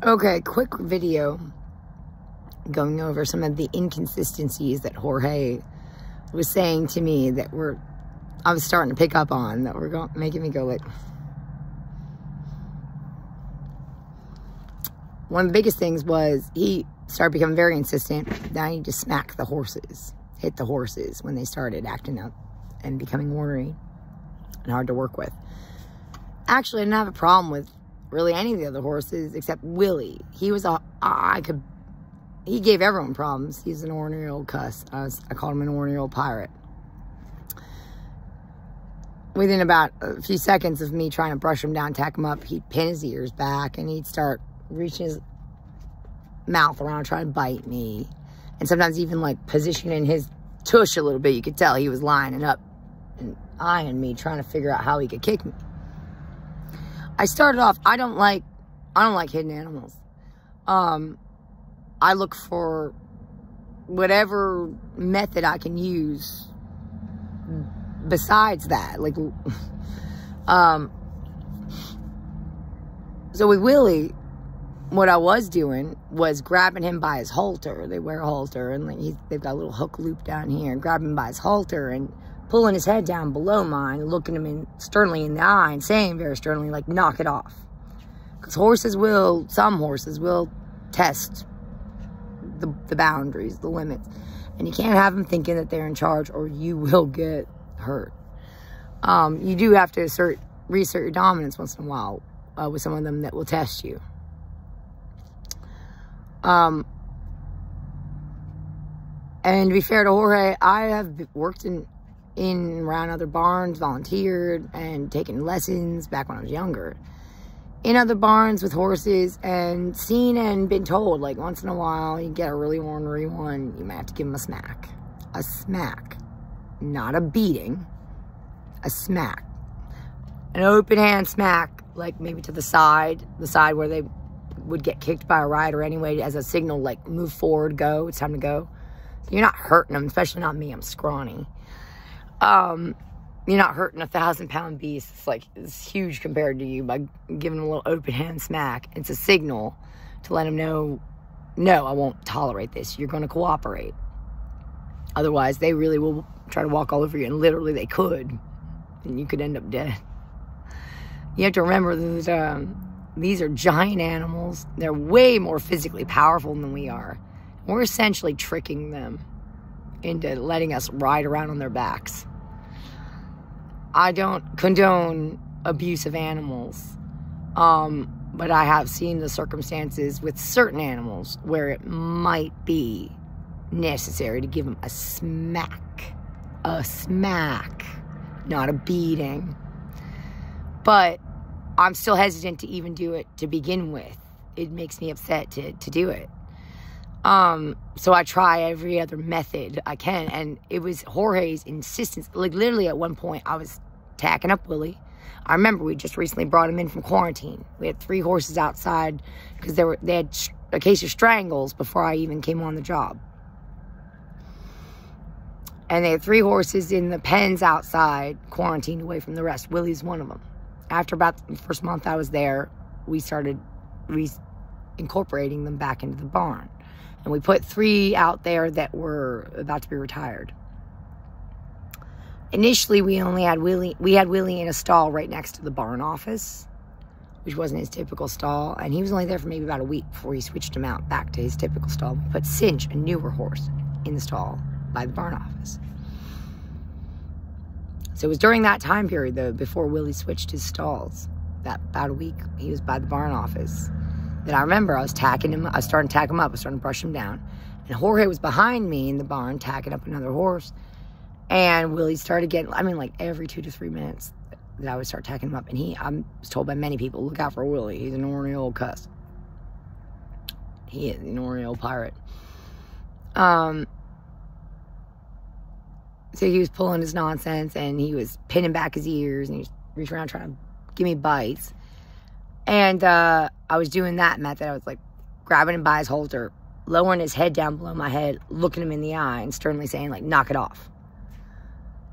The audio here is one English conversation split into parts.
Okay, quick video going over some of the inconsistencies that Jorge was saying to me that I was starting to pick up on, that were making me go like... One of the biggest things was he started becoming very insistent. Now he just smacked the horses, hit the horses when they started acting up and becoming ornery and hard to work with. Actually, I didn't have a problem with really any of the other horses except Willie. He was he gave everyone problems. He's an ornery old cuss. I called him an ornery old pirate. Within about a few seconds of me trying to brush him down, tack him up, he'd pin his ears back and he'd start reaching his mouth around trying to bite me. And sometimes even like positioning his tush a little bit. You could tell he was lining up and eyeing me, trying to figure out how he could kick me. I started off, I don't like hidden animals. I look for whatever method I can use besides that. Like, so with Willie, what I was doing was grabbing him by his halter. They wear a halter, and like they've got a little hook loop down here, and grabbing him by his halter and pulling his head down below mine, looking him sternly in the eye and saying very sternly, like, knock it off. Because some horses will test the boundaries, the limits. And you can't have them thinking that they're in charge or you will get hurt. You do have to reassert your dominance once in a while with some of them that will test you. And to be fair to Jorge, I have worked in around other barns, volunteered, and taken lessons back when I was younger. In other barns with horses, and seen and been told, like, once in a while, you get a really ornery one, you might have to give him a smack. A smack. Not a beating. A smack. An open hand smack, like maybe to the side where they would get kicked by a rider anyway, as a signal, like, move forward, go, it's time to go. So you're not hurting them, especially not me, I'm scrawny. You're not hurting a 1,000-pound beast. It's huge compared to you by giving them a little open hand smack. It's a signal to let them know, no, I won't tolerate this. You're going to cooperate. Otherwise, they really will try to walk all over you, and literally they could, and you could end up dead. You have to remember that these are giant animals. They're way more physically powerful than we are. We're essentially tricking them into letting us ride around on their backs. I don't condone abuse of animals, but I have seen the circumstances with certain animals where it might be necessary to give them a smack, not a beating. But I'm still hesitant to even do it to begin with. It makes me upset to do it. So I try every other method I can, and it was Jorge's insistence. Like, literally at one point, I was tacking up Willie. I remember we just recently brought him in from quarantine. We had 3 horses outside because they had a case of strangles before I even came on the job. And they had 3 horses in the pens outside, quarantined away from the rest. Willie's one of them. After about the first month I was there, we started incorporating them back into the barn. And we put 3 out there that were about to be retired. Initially, we had Willie in a stall right next to the barn office, which wasn't his typical stall. And he was only there for maybe about a week before he switched him out back to his typical stall. We put Cinch, a newer horse, in the stall by the barn office. So it was during that time period, though, before Willie switched his stalls, that about a week he was by the barn office, that I remember I was tacking him. I was starting to tack him up. I was starting to brush him down. And Jorge was behind me in the barn, tacking up another horse. And Willie started getting, like every 2 to 3 minutes that I would start tacking him up. And I was told by many people, look out for Willie. He's an ornery old cuss. He is an ornery old pirate. So he was pulling his nonsense, and he was pinning back his ears, and he was reaching around trying to give me bites. And I was doing that method. I was like grabbing him by his halter, lowering his head down below my head, looking him in the eye, and sternly saying, like, knock it off.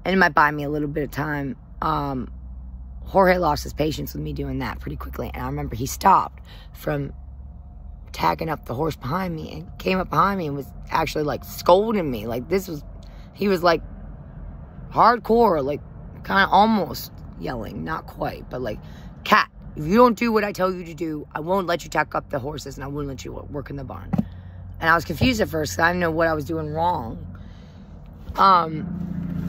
And it might buy me a little bit of time. Jorge lost his patience with me doing that pretty quickly. And I remember he stopped from tacking up the horse behind me and came up behind me and was actually like scolding me. Like he was like hardcore, like kind of almost yelling, not quite, but like, Cat, if you don't do what I tell you to do, I won't let you tack up the horses and I won't let you work in the barn. And I was confused at first because I didn't know what I was doing wrong. I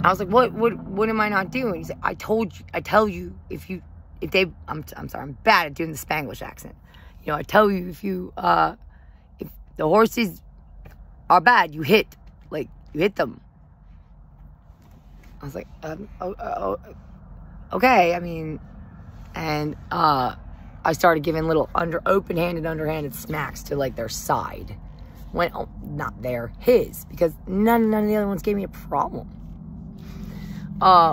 was like, what am I not doing? He said, I tell you, if I'm sorry, I'm bad at doing the Spanglish accent. You know, I tell you, if the horses are bad, you hit them. I was like, okay, I mean, and, I started giving little underhanded smacks to, like, their side. Not his, because none of the other ones gave me a problem.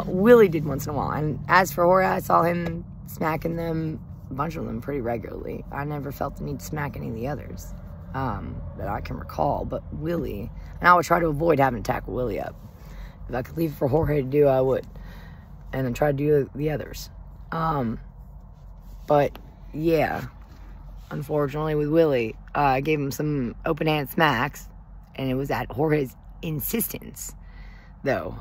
Willie did once in a while, and as for Jorge, I saw him smacking them, a bunch of them, pretty regularly. I never felt the need to smack any of the others, that I can recall, but Willie, and I would try to avoid having to tackle Willie up. If I could leave it for Jorge to do, I would, and then try to do the others. But, yeah, unfortunately with Willie, I gave him some open-hand smacks, and it was at Jorge's insistence, though,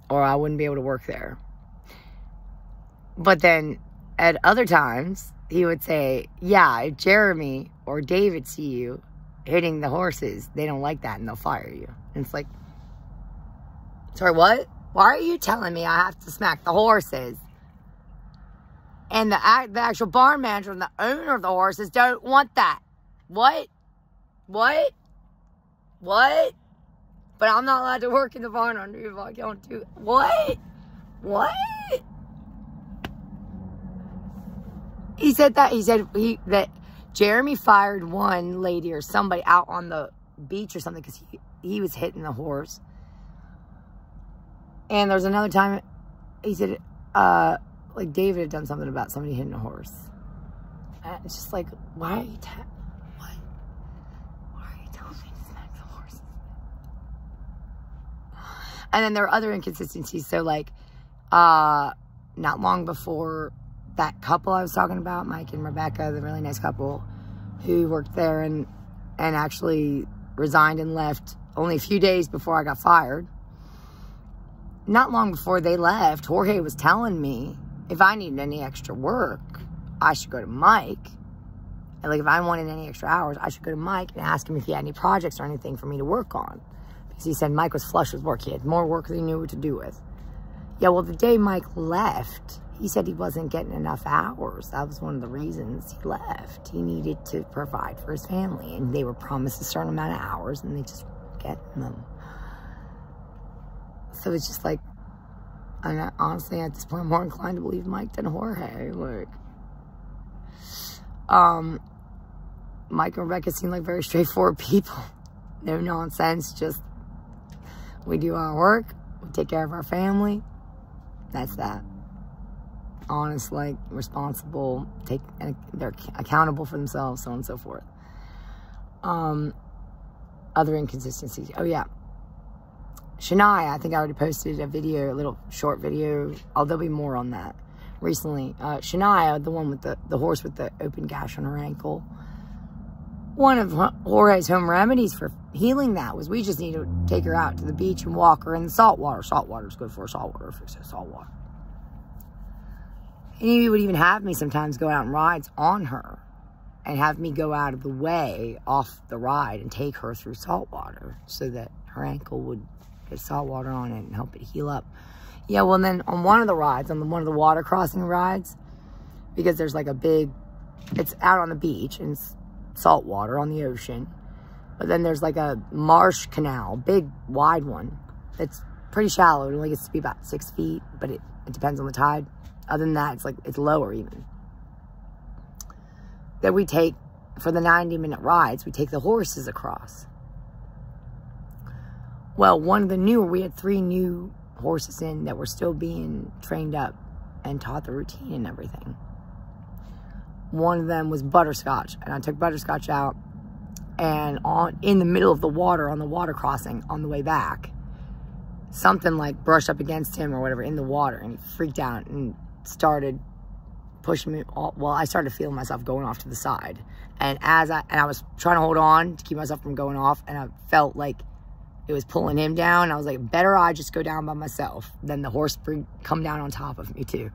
or I wouldn't be able to work there. But then, at other times, he would say, yeah, if Jeremy or David see you hitting the horses, they don't like that, and they'll fire you. And it's like, sorry, what? Why are you telling me I have to smack the horses? And the actual barn manager and the owner of the horses don't want that. What? But I'm not allowed to work in the barn under you if I don't do it. What? He said that. He said that Jeremy fired one lady or somebody out on the beach or something because he was hitting the horse. And there was another time he said, like David had done something about somebody hitting a horse. And it's just like, why are you telling me to smack the horses? And then there are other inconsistencies. So like, not long before that couple I was talking about, Mike and Rebecca, the really nice couple who worked there and actually resigned and left only a few days before I got fired. Not long before they left, Jorge was telling me if I needed any extra work, I should go to Mike. And like if I wanted any extra hours, I should go to Mike and ask him if he had any projects or anything for me to work on. Because he said Mike was flush with work. He had more work than he knew what to do with. Yeah, well, the day Mike left, he said he wasn't getting enough hours. That was one of the reasons he left. He needed to provide for his family. And they were promised a certain amount of hours, and they just weren't getting them. So it's just like, and honestly, at this point, I'm more inclined to believe Mike than Jorge. Like, Mike and Rebecca seem like very straightforward people. No nonsense, just we do our work, we take care of our family. That's that. Honest, like, responsible, they're accountable for themselves, so on and so forth. Other inconsistencies. Oh, yeah. Shania, I think I already posted a video, a little short video. There'll be more on that recently. Shania, the one with the horse with the open gash on her ankle. One of Jorge's home remedies for healing that was we just need to take her out to the beach and walk her in the salt water. Salt water's good for salt water, fix it, salt water. And he would even have me sometimes go out on rides on her and have me go out of the way off the ride and take her through salt water so that her ankle would get salt water on it and help it heal up. Yeah, well, then on one of the rides, on one of the water crossing rides, because there's like a big, it's out on the beach and it's salt water on the ocean, but then there's like a marsh canal, big wide one that's pretty shallow. It only gets to be about 6 feet, but it depends on the tide. Other than that, it's lower even. That we take, for the 90-minute rides, we take the horses across. Well, we had 3 new horses in that were still being trained up and taught the routine and everything. One of them was Butterscotch, and I took Butterscotch out, and in the middle of the water, on the water crossing, on the way back, something like brushed up against him or whatever in the water, and he freaked out and started pushing me. Well, I started feeling myself going off to the side. And I was trying to hold on to keep myself from going off. And I felt like it was pulling him down. I was like, better I just go down by myself than the horse come down on top of me too.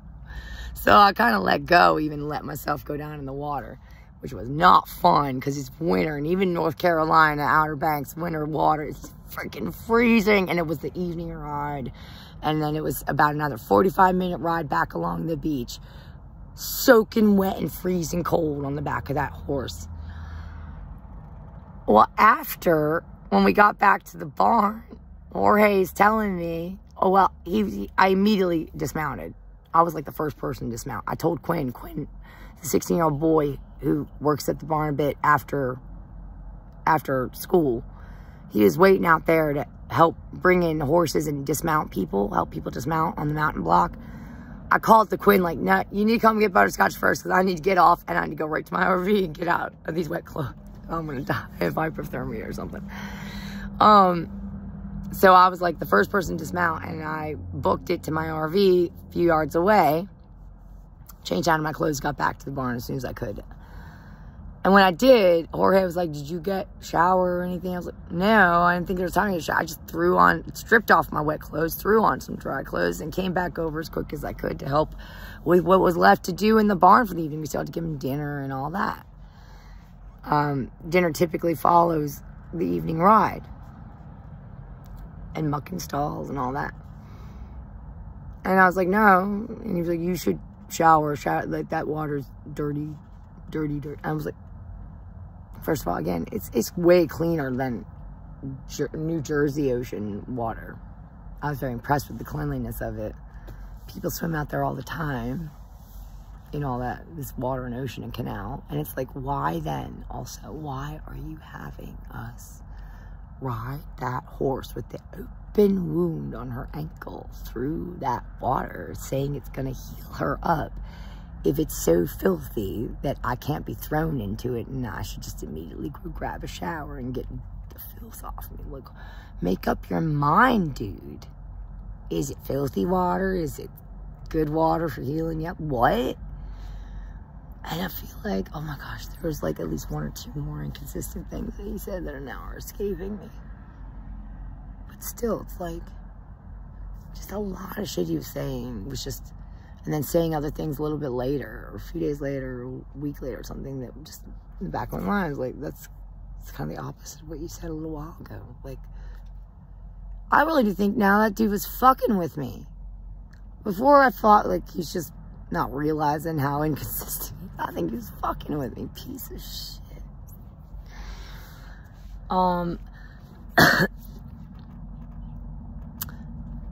So I kind of let go, even let myself go down in the water, which was not fun because it's winter. And even North Carolina, Outer Banks, winter water, it's freaking freezing. And it was the evening ride. And then it was about another 45-minute ride back along the beach, soaking wet and freezing cold on the back of that horse. Well, when we got back to the barn, Jorge's telling me, oh, well, I immediately dismounted. I was like the first person to dismount. I told Quinn, the 16-year-old boy who works at the barn a bit after school, he was waiting out there to help bring in horses and dismount people, help people dismount on the mountain block. I called the Quinn, like, no, you need to come get butterscotch first because I need to get off and I need to go right to my RV and get out of these wet clothes. I'm going to die of hypothermia or something. So I was like the first person to dismount, and I booked it to my RV a few yards away, changed out of my clothes, got back to the barn as soon as I could. And when I did, Jorge was like, did you get a shower or anything? I was like, no, I didn't think there was time to shower. I just stripped off my wet clothes, threw on some dry clothes, and came back over as quick as I could to help with what was left to do in the barn for the evening. We still had to give him dinner and all that. Dinner typically follows the evening ride. And mucking stalls and all that. And I was like, no. And he was like, you should shower. Like, that water's dirty. I was like, first of all, again, it's way cleaner than New Jersey ocean water. I was very impressed with the cleanliness of it. People swim out there all the time in all that, this water and ocean and canal. And it's like, why then? Also, why are you having us ride that horse with the open wound on her ankle through that water, saying it's going to heal her up, if it's so filthy that I can't be thrown into it and I should just immediately go grab a shower and get the filth off me? Like, make up your mind, dude. Is it filthy water? Is it good water for healing you up? What? And I feel like, oh my gosh, there was like at least one or two more inconsistent things that he said that are now escaping me. But still, it's like, just a lot of shit he was saying was just, and then saying other things a little bit later, or a few days later, or a week later, or something that just in the back of my mind was like, it's kind of the opposite of what you said a little while ago. Like, I really do think now that dude was fucking with me. Before I thought like he's just not realizing how inconsistent. I think he was fucking with me, piece of shit.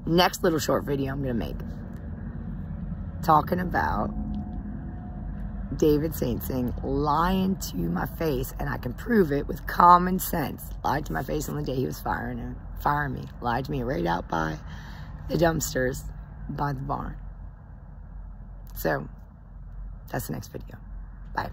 Next little short video I'm gonna make, talking about David Saint Singh lying to my face, and I can prove it with common sense. Lied to my face on the day he was firing me. Lied to me right out by the dumpsters by the barn. So, that's the next video. Bye.